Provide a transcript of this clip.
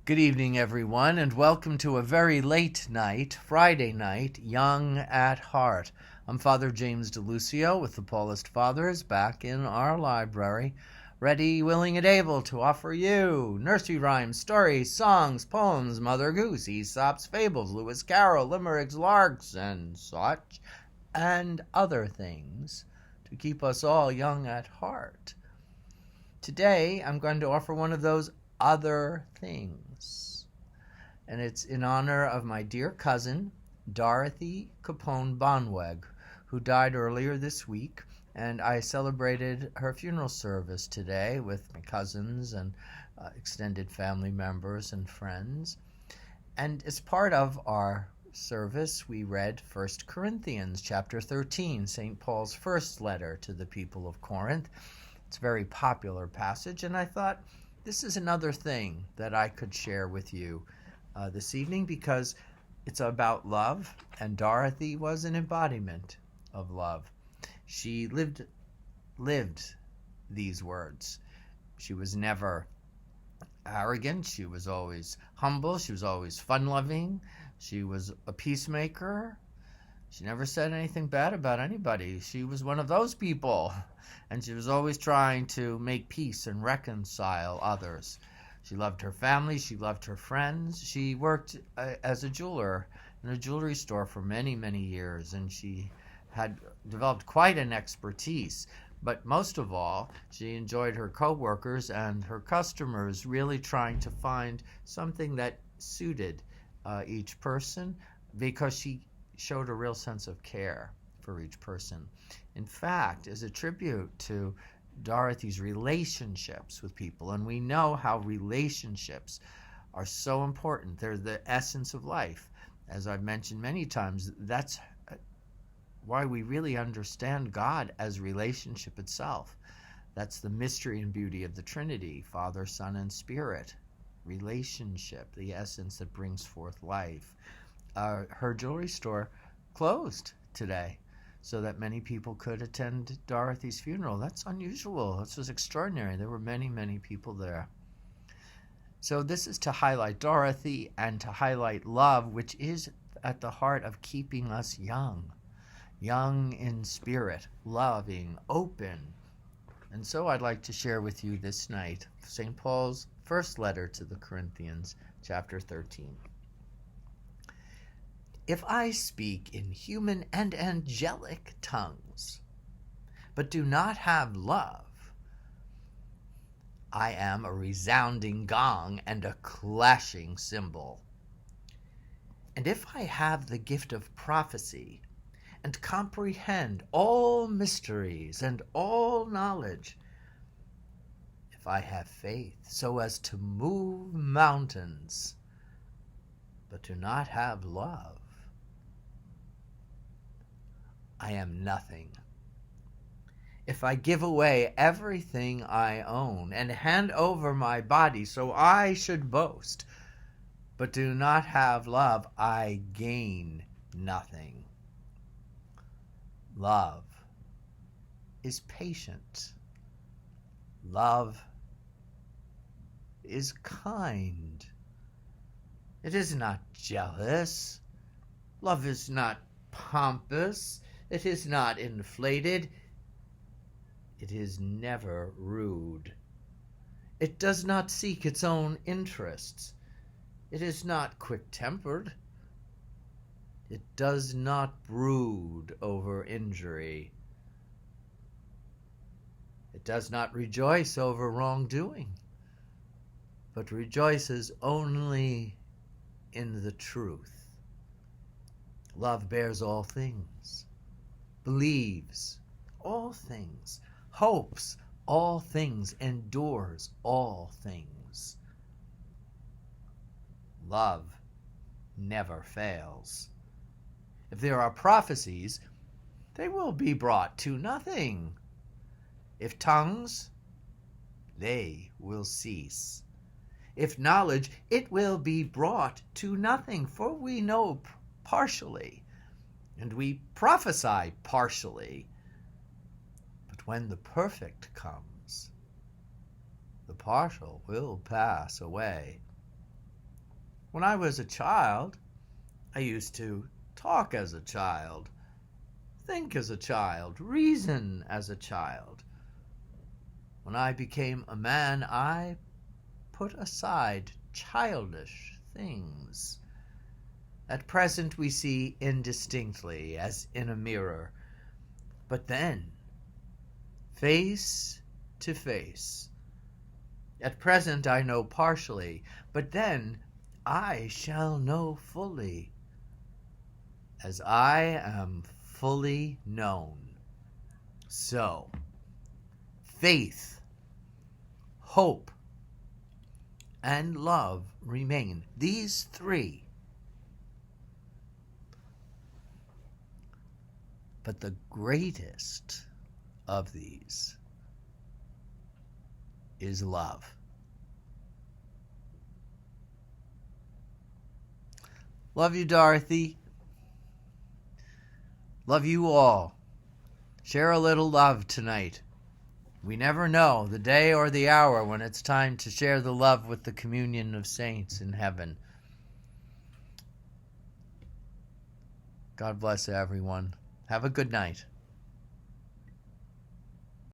Good evening, everyone, and welcome to a very late night, Friday night, Young at Heart. I'm Father James DeLucio with the Paulist Fathers back in our library, ready, willing, and able to offer you nursery rhymes, stories, songs, poems, Mother Goose, Aesop's fables, Lewis Carroll, limericks, larks, and such, and other things to keep us all young at heart. Today, I'm going to offer one of those other things, and it's in honor of my dear cousin, Dorothy Capone Bahnweg, who died earlier this week, and I celebrated her funeral service today with my cousins and extended family members and friends. And as part of our service, we read 1 Corinthians chapter 13, St. Paul's first letter to the people of Corinth. It's a very popular passage, and I thought this is another thing that I could share with you this evening because it's about love, and Dorothy was an embodiment of love. She lived these words. She was never arrogant. She was always humble. She was always fun-loving. She was a peacemaker. She never said anything bad about anybody. She was one of those people, and she was always trying to make peace and reconcile others. She loved her family. She loved her friends. She worked as a jeweler in a jewelry store for many, many years, and she had developed quite an expertise. But most of all, she enjoyed her co-workers and her customers, really trying to find something that suited each person, because she showed a real sense of care for each person. In fact, as a tribute to Dorothy's relationships with people, and we know how relationships are so important. They're the essence of life. As I've mentioned many times, that's why we really understand God as relationship itself. That's the mystery and beauty of the Trinity, Father, Son, and Spirit. Relationship, the essence that brings forth life. Her jewelry store closed today so that many people could attend Dorothy's funeral. That's unusual. This was extraordinary. There were many, many people there. So this is to highlight Dorothy and to highlight love, which is at the heart of keeping us young in spirit, loving, open. And so I'd like to share with you this night St. Paul's first letter to the Corinthians, chapter 13. If I speak in human and angelic tongues, but do not have love, I am a resounding gong and a clashing cymbal. And if I have the gift of prophecy and comprehend all mysteries and all knowledge, if I have faith so as to move mountains, but do not have love, I am nothing. If I give away everything I own and hand over my body so I should boast, but do not have love, I gain nothing. Love is patient. Love is kind. It is not jealous. Love is not pompous. It is not inflated. It is never rude. It does not seek its own interests. It is not quick-tempered. It does not brood over injury. It does not rejoice over wrongdoing, but rejoices only in the truth. Love bears all things, believes all things, hopes all things, endures all things. Love never fails. If there are prophecies, they will be brought to nothing. If tongues, they will cease. If knowledge, it will be brought to nothing, for we know partially, and we prophesy partially. But when the perfect comes, the partial will pass away. When I was a child, I used to talk as a child, think as a child, reason as a child. When I became a man, I put aside childish things. At present we see indistinctly, as in a mirror. But then, face to face. At present I know partially, but then I shall know fully, as I am fully known. So, faith, hope, and love remain. These three. But the greatest of these is love. Love you, Dorothy. Love you all. Share a little love tonight. We never know the day or the hour when it's time to share the love with the communion of saints in heaven. God bless everyone. Have a good night.